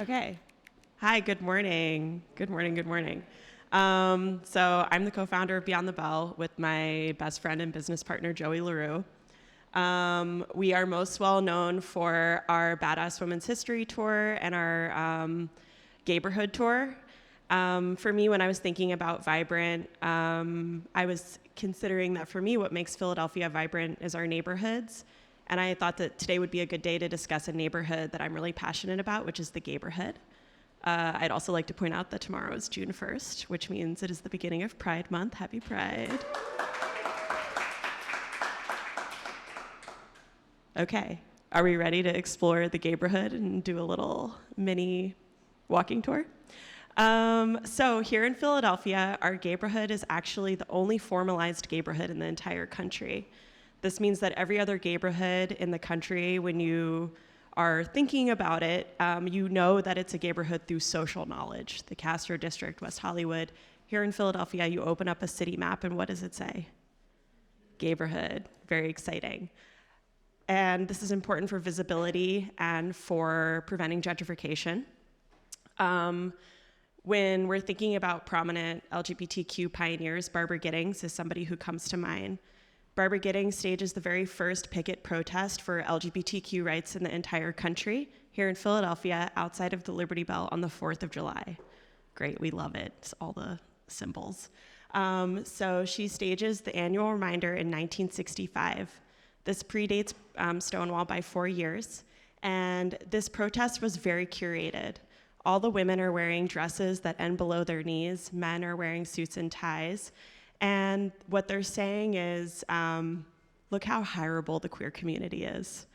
Okay. Hi, good morning. Good morning, good morning. So I'm the co-founder of Beyond the Bell with my best friend and business partner, Joey LaRue. We are most well known for our Badass Women's History Tour and our Gayborhood Tour. For me, when I was thinking about Vibrant, I was considering that for me, what makes Philadelphia vibrant is our neighborhoods. And I thought that today would be a good day to discuss a neighborhood that I'm really passionate about, which is the Gayborhood. I'd also like to point out that tomorrow is June 1st, which means it is the beginning of Pride Month. Happy Pride. Okay, are we ready to explore the Gayborhood and do a little mini walking tour? So here in Philadelphia, our Gayborhood is actually the only formalized Gayborhood in the entire country. This means that every other Gayborhood in the country, when you are thinking about it, you know that it's a Gayborhood through social knowledge. The Castro District, West Hollywood. Here in Philadelphia, you open up a city map, and what does it say? Gayborhood. Very exciting. And this is important for visibility and for preventing gentrification. When we're thinking about prominent LGBTQ pioneers, Barbara Gittings is somebody who comes to mind. Barbara Gittings stages the very first picket protest for LGBTQ rights in the entire country here in Philadelphia outside of the Liberty Bell on the 4th of July. Great, we love it. It's all the symbols. So she stages the annual reminder in 1965. This predates Stonewall by 4 years, and this protest was very curated. All the women are wearing dresses that end below their knees. Men are wearing suits and ties. And what they're saying is, look how hireable the queer community is,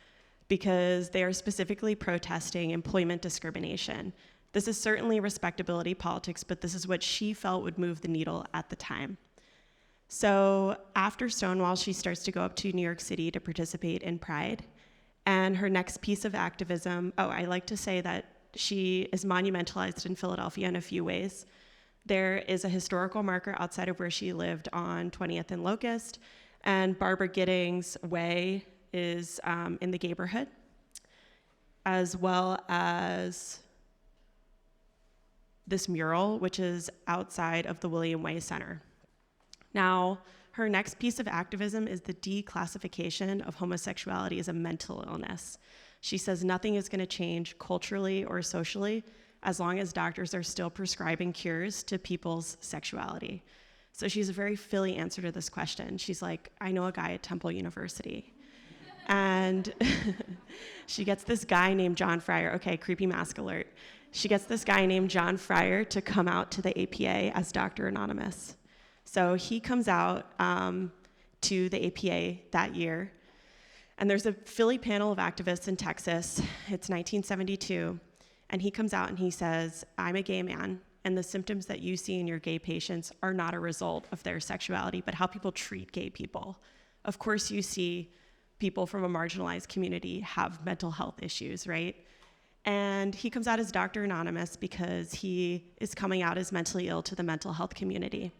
because they are specifically protesting employment discrimination. This is certainly respectability politics, but this is what she felt would move the needle at the time. So after Stonewall, she starts to go up to New York City to participate in Pride. And her next piece of activism, I like to say that she is monumentalized in Philadelphia in a few ways. There is a historical marker outside of where she lived on 20th and Locust, and Barbara Gittings' Way is in the Gayborhood, as well as this mural, which is outside of the William Way Center. Now, her next piece of activism is the declassification of homosexuality as a mental illness. She says nothing is going to change culturally or socially as long as doctors are still prescribing cures to people's sexuality. So she's a very Philly answer to this question. She's like, I know a guy at Temple University. And she gets this guy named John Fryer. Okay, creepy mask alert. She gets this guy named John Fryer to come out to the APA as Dr. Anonymous. So he comes out to the APA that year. And there's a Philly panel of activists in Texas. It's 1972. And he comes out and he says, I'm a gay man, and the symptoms that you see in your gay patients are not a result of their sexuality, but how people treat gay people. Of course, you see people from a marginalized community have mental health issues, right? And he comes out as Dr. Anonymous because he is coming out as mentally ill to the mental health community.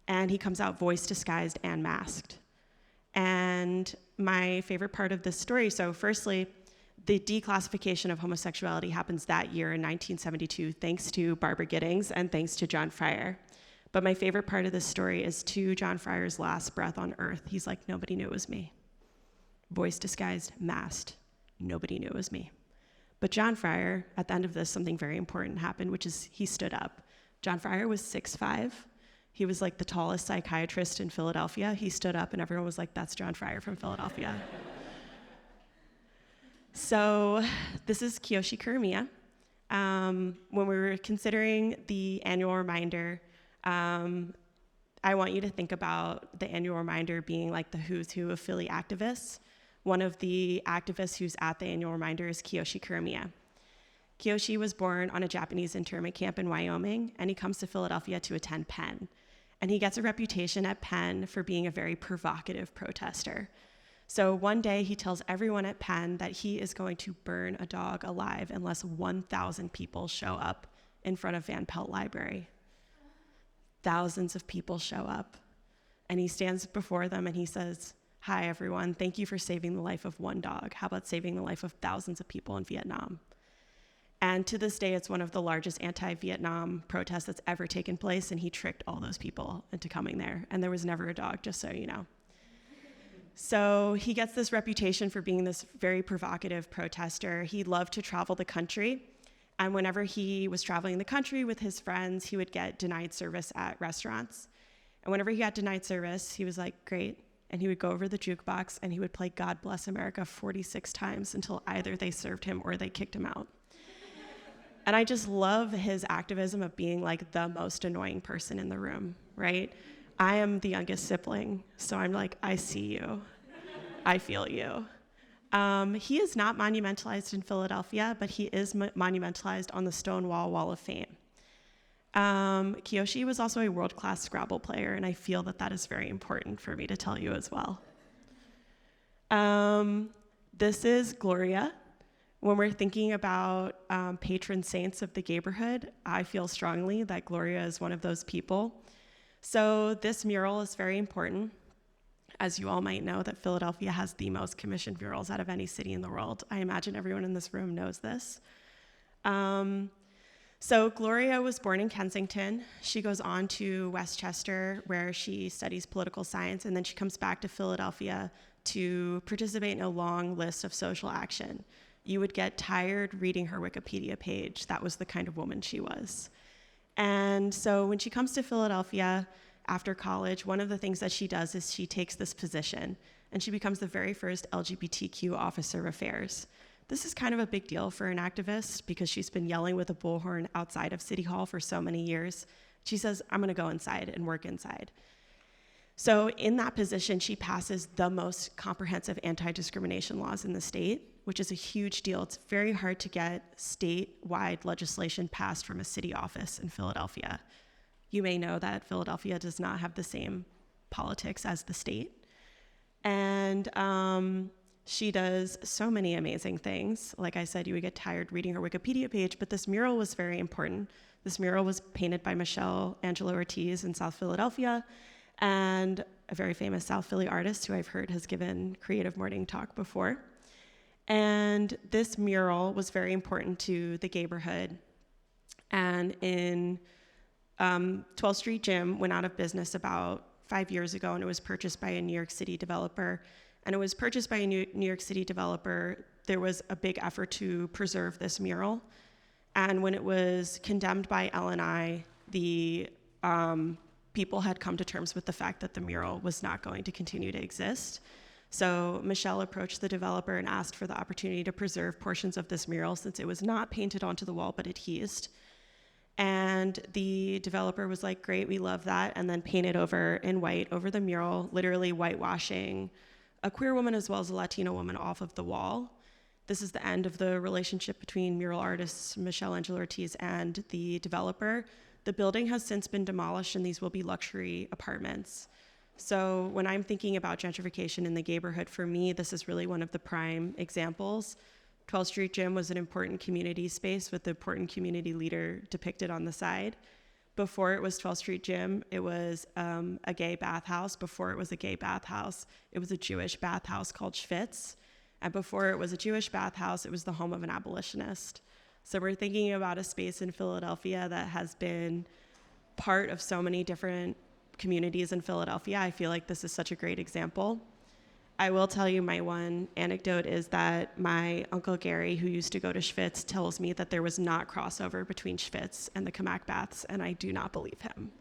And he comes out voice disguised and masked. And my favorite part of this story, so firstly, the declassification of homosexuality happens that year in 1972, thanks to Barbara Gittings and thanks to John Fryer. But my favorite part of this story is to John Fryer's last breath on earth. He's like, nobody knew it was me. Voice disguised, masked, nobody knew it was me. But John Fryer, at the end of this, something very important happened, which is he stood up. John Fryer was 6'5". He was like the tallest psychiatrist in Philadelphia. He stood up and everyone was like, that's John Fryer from Philadelphia. So this is Kiyoshi Kuromiya. When we were considering the annual reminder, I want you to think about the annual reminder being like the who's who of Philly activists. One of the activists who's at the annual reminder is Kiyoshi Kuromiya. Kiyoshi was born on a Japanese internment camp in Wyoming, and he comes to Philadelphia to attend Penn. And he gets a reputation at Penn for being a very provocative protester. So one day he tells everyone at Penn that he is going to burn a dog alive unless 1,000 people show up in front of Van Pelt Library. Thousands of people show up. And he stands before them and he says, hi everyone, thank you for saving the life of one dog. How about saving the life of thousands of people in Vietnam? And to this day, it's one of the largest anti-Vietnam protests that's ever taken place, and he tricked all those people into coming there. And there was never a dog, just so you know. So he gets this reputation for being this very provocative protester. He loved to travel the country. And whenever he was traveling the country with his friends, he would get denied service at restaurants. And whenever he got denied service, he was like, great. And he would go over the jukebox and he would play God Bless America 46 times until either they served him or they kicked him out. And I just love his activism of being like the most annoying person in the room, right? I am the youngest sibling, so I'm like, I see you. I feel you. He is not monumentalized in Philadelphia, but he is monumentalized on the Stonewall Wall of Fame. Kiyoshi was also a world-class Scrabble player, and I feel that that is very important for me to tell you as well. This is Gloria. When we're thinking about patron saints of the neighborhood, I feel strongly that Gloria is one of those people. So this mural is very important. As you all might know, that Philadelphia has the most commissioned murals out of any city in the world. I imagine everyone in this room knows this. So Gloria was born in Kensington. She goes on to Westchester, where she studies political science, and then she comes back to Philadelphia to participate in a long list of social action. You would get tired reading her Wikipedia page. That was the kind of woman she was. And so when she comes to Philadelphia after college, one of the things that she does is she takes this position, and she becomes the very first LGBTQ officer of affairs. This is kind of a big deal for an activist because she's been yelling with a bullhorn outside of City Hall for so many years. She says, I'm gonna go inside and work inside. So in that position, she passes the most comprehensive anti-discrimination laws in the state, which is a huge deal. It's very hard to get statewide legislation passed from a city office in Philadelphia. You may know that Philadelphia does not have the same politics as the state. And she does so many amazing things. Like I said, you would get tired reading her Wikipedia page, but this mural was very important. This mural was painted by Michelle Angelo Ortiz in South Philadelphia, and a very famous South Philly artist who I've heard has given Creative Morning talk before. And this mural was very important to the neighborhood. And in 12th Street Gym went out of business about 5 years ago, and it was purchased by a New York City developer. And it was purchased by a New York City developer. There was a big effort to preserve this mural. And when it was condemned by L&I, the people had come to terms with the fact that the mural was not going to continue to exist. So Michelle approached the developer and asked for the opportunity to preserve portions of this mural since it was not painted onto the wall but adhesed. And the developer was like, great, we love that, and then painted over in white over the mural, literally whitewashing a queer woman as well as a Latino woman off of the wall. This is the end of the relationship between mural artists Michelle Angelo Ortiz and the developer. The building has since been demolished, and these will be luxury apartments. So when I'm thinking about gentrification in the neighborhood, for me, this is really one of the prime examples. 12th Street Gym was an important community space with the important community leader depicted on the side. Before it was 12th Street Gym, it was a gay bathhouse. Before it was a gay bathhouse, it was a Jewish bathhouse called Schwitz. And before it was a Jewish bathhouse, it was the home of an abolitionist. So we're thinking about a space in Philadelphia that has been part of so many different communities in Philadelphia. I feel like this is such a great example. I will tell you my one anecdote is that my Uncle Gary, who used to go to Schwitz, tells me that there was not crossover between Schwitz and the Kamak Baths, and I do not believe him.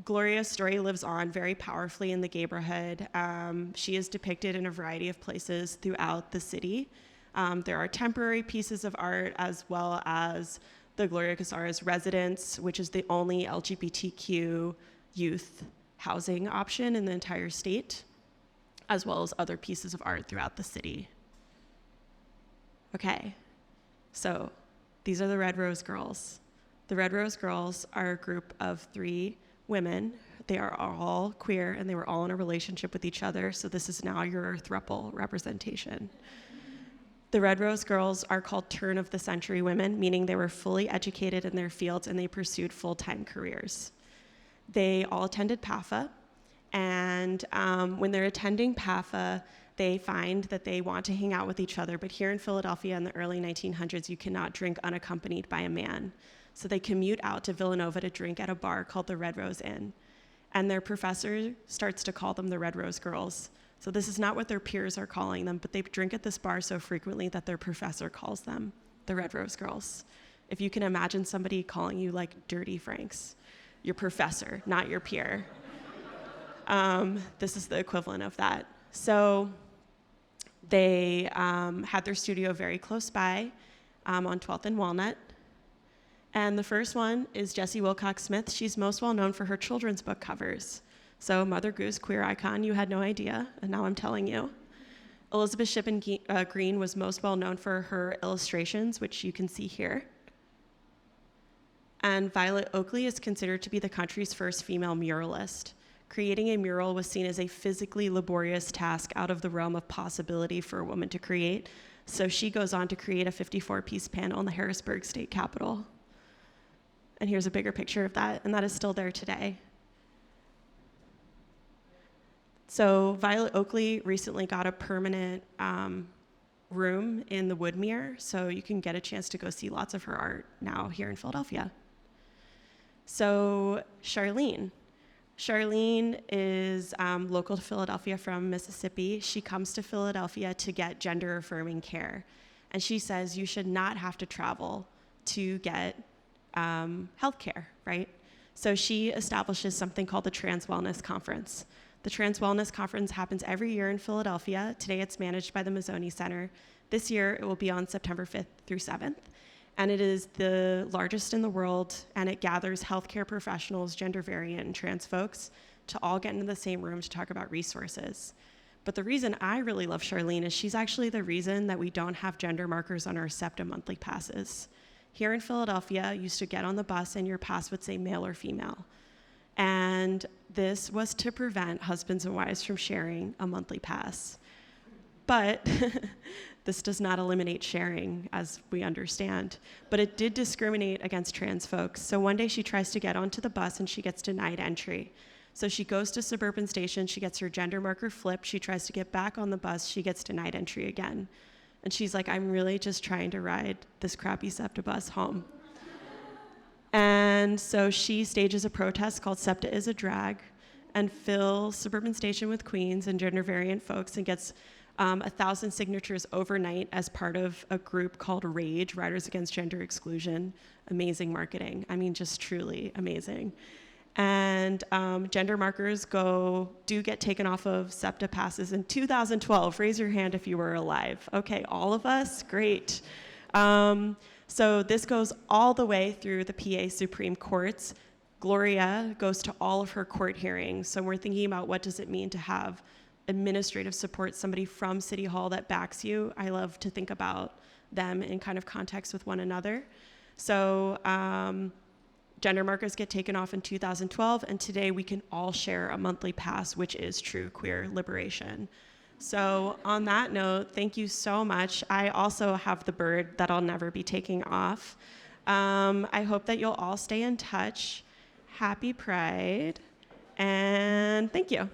Gloria's story lives on very powerfully in the neighborhood. She is depicted in a variety of places throughout the city. There are temporary pieces of art as well as the Gloria Casara's residence, which is the only LGBTQ youth housing option in the entire state, as well as other pieces of art throughout the city. Okay, so these are the Red Rose Girls. The Red Rose Girls are a group of 3 women. They are all queer, and they were all in a relationship with each other, so this is now your throuple representation. The Red Rose Girls are called turn-of-the-century women, meaning they were fully educated in their fields and they pursued full-time careers. They all attended PAFA, and when they're attending PAFA, they find that they want to hang out with each other, but here in Philadelphia in the early 1900s, you cannot drink unaccompanied by a man. So they commute out to Villanova to drink at a bar called the Red Rose Inn. And their professor starts to call them the Red Rose Girls. So this is not what their peers are calling them, but they drink at this bar so frequently that their professor calls them the Red Rose Girls. If you can imagine somebody calling you like Dirty Franks, your professor, not your peer. This is the equivalent of that. So they had their studio very close by on 12th and Walnut. And the first one is Jessie Wilcox Smith. She's most well known for her children's book covers. So Mother Goose, queer icon, you had no idea, and now I'm telling you. Elizabeth Shippen Green was most well known for her illustrations, which you can see here. And Violet Oakley is considered to be the country's first female muralist. Creating a mural was seen as a physically laborious task out of the realm of possibility for a woman to create. So she goes on to create a 54-piece panel in the Harrisburg State Capitol. And here's a bigger picture of that, and that is still there today. So Violet Oakley recently got a permanent room in the Woodmere, so you can get a chance to go see lots of her art now here in Philadelphia. So Charlene is local to Philadelphia from Mississippi. She comes to Philadelphia to get gender-affirming care. And she says you should not have to travel to get health care, right? So she establishes something called the Trans Wellness Conference. The Trans Wellness Conference happens every year in Philadelphia. Today it's managed by the Mazzoni Center. This year it will be on September 5th through 7th. And it is the largest in the world, and it gathers healthcare professionals, gender variant, and trans folks to all get into the same room to talk about resources. But the reason I really love Charlene is she's actually the reason that we don't have gender markers on our SEPTA monthly passes. Here in Philadelphia, you used to get on the bus and your pass would say male or female. And this was to prevent husbands and wives from sharing a monthly pass. But this does not eliminate sharing, as we understand. But it did discriminate against trans folks. So one day she tries to get onto the bus and she gets denied entry. So she goes to Suburban Station, she gets her gender marker flipped, she tries to get back on the bus, she gets denied entry again. And she's like, I'm really just trying to ride this crappy SEPTA bus home. And so she stages a protest called SEPTA is a Drag and fills Suburban Station with queens and gender variant folks and gets 1,000 signatures overnight as part of a group called RAGE, Riders Against Gender Exclusion. Amazing marketing. I mean, just truly amazing. And gender markers do get taken off of SEPTA passes in 2012. Raise your hand if you were alive. Okay, all of us? Great. So this goes all the way through the PA Supreme Courts. Gloria goes to all of her court hearings. So we're thinking about what does it mean to have administrative support, somebody from City Hall that backs you. I love to think about them in kind of context with one another. So gender markers get taken off in 2012, and today we can all share a monthly pass, which is true queer liberation. So on that note, thank you so much. I also have the bird that I'll never be taking off. I hope that you'll all stay in touch. Happy Pride, and thank you.